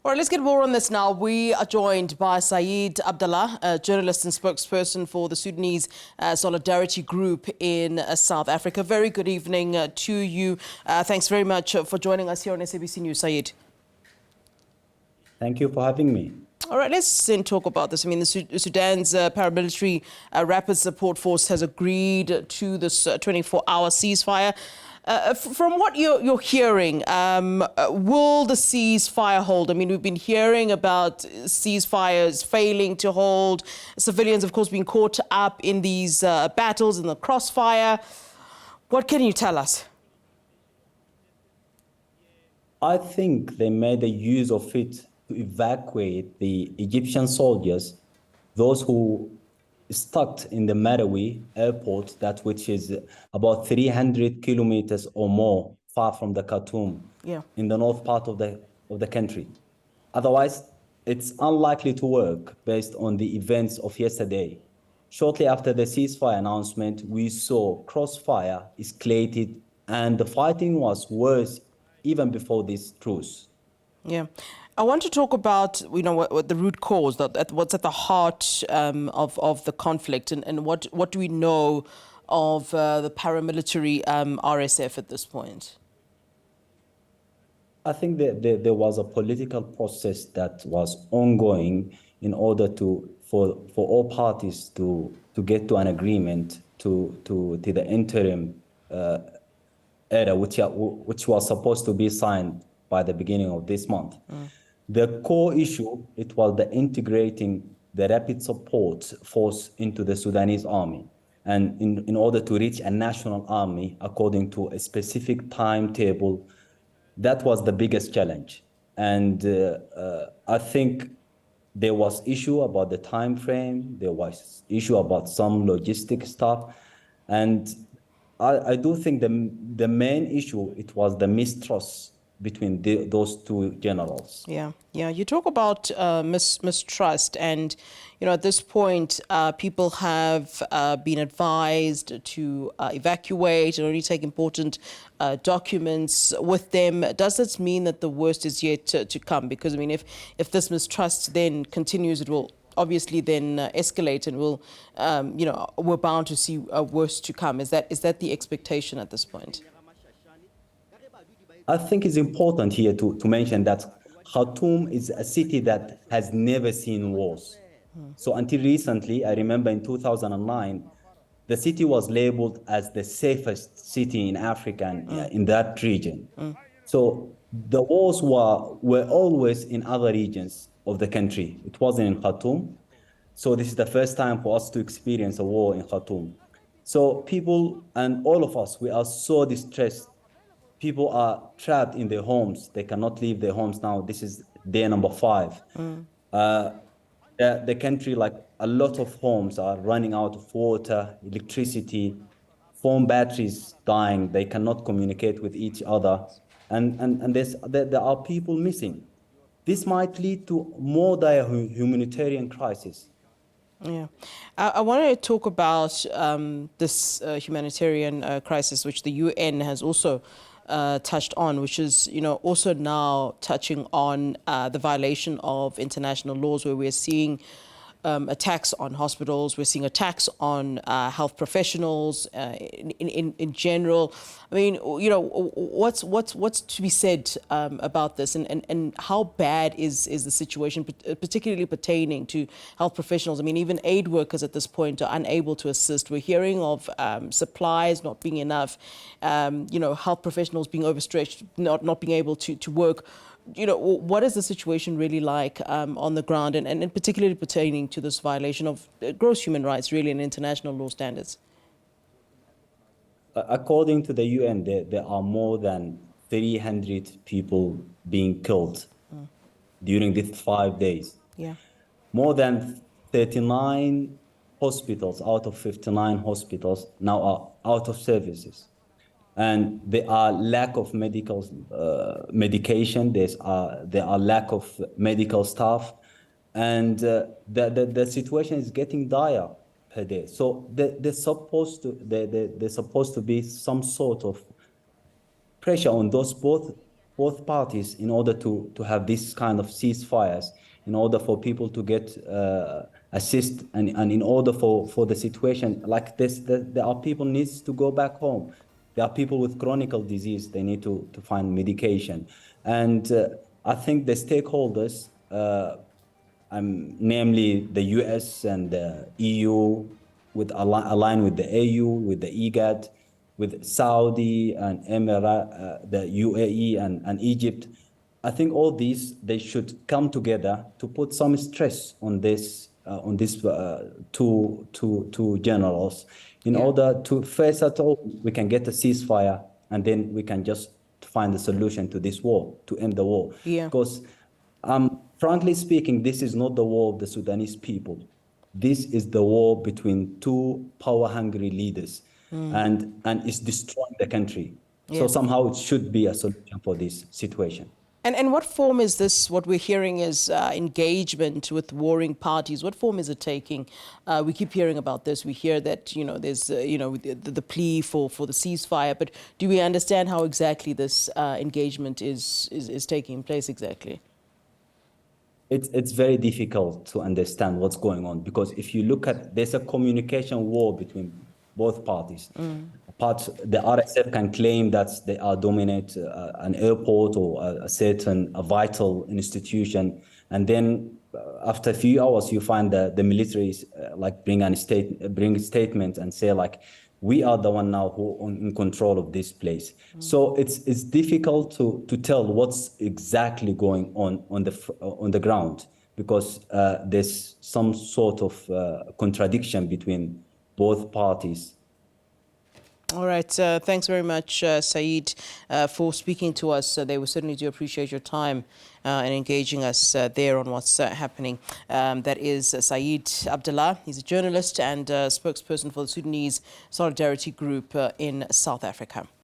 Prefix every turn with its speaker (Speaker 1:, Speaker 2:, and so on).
Speaker 1: All right, let's get more on this now. We are joined by Saeed Abdalla, a journalist and spokesperson for the Sudanese Solidarity Group in South Africa. Very good evening to you. Thanks very much for joining us here on SABC News, Saeed.
Speaker 2: Thank you for having me.
Speaker 1: All right, let's then talk about this. I mean, Sudan's paramilitary rapid support force has agreed to this 24-hour ceasefire. From what you're hearing, will the ceasefire hold? I mean, we've been hearing about ceasefires failing to hold, civilians, of course, being caught up in these battles, in the crossfire. What can you tell us?
Speaker 2: I think they made a use of it to evacuate the Egyptian soldiers, those who stuck in the Marawi airport, which is about 300 kilometers or more far from the Khartoum, in the north part of the country. Otherwise, it's unlikely to work based on the events of yesterday. Shortly after the ceasefire announcement, we saw crossfire escalated, and the fighting was worse even before this truce.
Speaker 1: Yeah. I want to talk about, what the root cause, what's at the heart of the conflict, and what do we know of the paramilitary RSF at this point?
Speaker 2: I think that there was a political process that was ongoing in order for all parties to get to an agreement to the interim era, which was supposed to be signed by the beginning of this month. The core issue, it was the integrating the rapid support force into the Sudanese army, and in order to reach a national army according to a specific timetable. That was the biggest challenge. And I think there was issue about the time frame, there was issue about some logistic stuff, and I do think the main issue, it was the mistrust between those two generals.
Speaker 1: Yeah. You talk about mistrust, and at this point, people have been advised to evacuate and only take important documents with them. Does this mean that the worst is yet to come? Because I mean, if this mistrust then continues, it will obviously then escalate, and will we're bound to see worse to come. Is that the expectation at this point?
Speaker 2: I think it's important here to mention that Khartoum is a city that has never seen wars. So until recently, I remember in 2009, the city was labeled as the safest city in Africa and in that region. So the wars were always in other regions of the country. It wasn't in Khartoum. So this is the first time for us to experience a war in Khartoum. So people and all of us, we are so distressed. People are trapped in their homes. They cannot leave their homes now. This is day number 5. The country, like a lot of homes, are running out of water, electricity, phone batteries dying. They cannot communicate with each other. And there are people missing. This might lead to more dire humanitarian crisis.
Speaker 1: Yeah. I want to talk about this humanitarian crisis, which the UN has also touched on, which is, also now touching on the violation of international laws, where we're seeing attacks on hospitals, we're seeing attacks on health professionals in general. I mean, what's to be said about this, and how bad is the situation, particularly pertaining to health professionals? I mean, even aid workers at this point are unable to assist. We're hearing of supplies not being enough, health professionals being overstretched, not being able to work. What is the situation really like on the ground, and particularly pertaining to this violation of gross human rights, really, and international law standards?
Speaker 2: According to the UN, there are more than 300 people being killed during these 5 days.
Speaker 1: Yeah.
Speaker 2: More than 39 hospitals out of 59 hospitals now are out of services. And there are lack of medication. There are lack of medical staff, and the situation is getting dire per day. So there's supposed to be some sort of pressure on those both both parties in order to have this kind of ceasefires, in order for people to get assist, and in order for the situation like this, there are people needs to go back home. There are people with chronic disease, they need to find medication. And I think the stakeholders, namely the US and the EU, with align with the AU, with the IGAD, with Saudi and Emirate, the UAE and Egypt. I think all these, they should come together to put some stress on this two generals, in order to, first at all, we can get a ceasefire, and then we can just find a solution to this war, to end the war. Because frankly speaking, this is not the war of the Sudanese people. This is the war between two power-hungry leaders, and it's destroying the country. So somehow it should be a solution for this situation.
Speaker 1: And what form is this? What we're hearing is engagement with warring parties. What form is it taking? We keep hearing about this. We hear that, there's, the plea for the ceasefire. But do we understand how exactly this engagement is taking place exactly?
Speaker 2: It's very difficult to understand what's going on, because if you look at, there's a communication war between both parties. The RSF can claim that they are dominate an airport or a vital institution, and then after a few hours you find that the militaries bring statements and say like, we are the one now who in control of this place. So it's difficult to tell what's exactly going on the ground, because there's some sort of contradiction between both parties.
Speaker 1: All right. Thanks very much, Saeed, for speaking to us. They will certainly do appreciate your time and engaging us there on what's happening. That is Saeed Abdalla. He's a journalist and spokesperson for the Sudanese Solidarity Group in South Africa.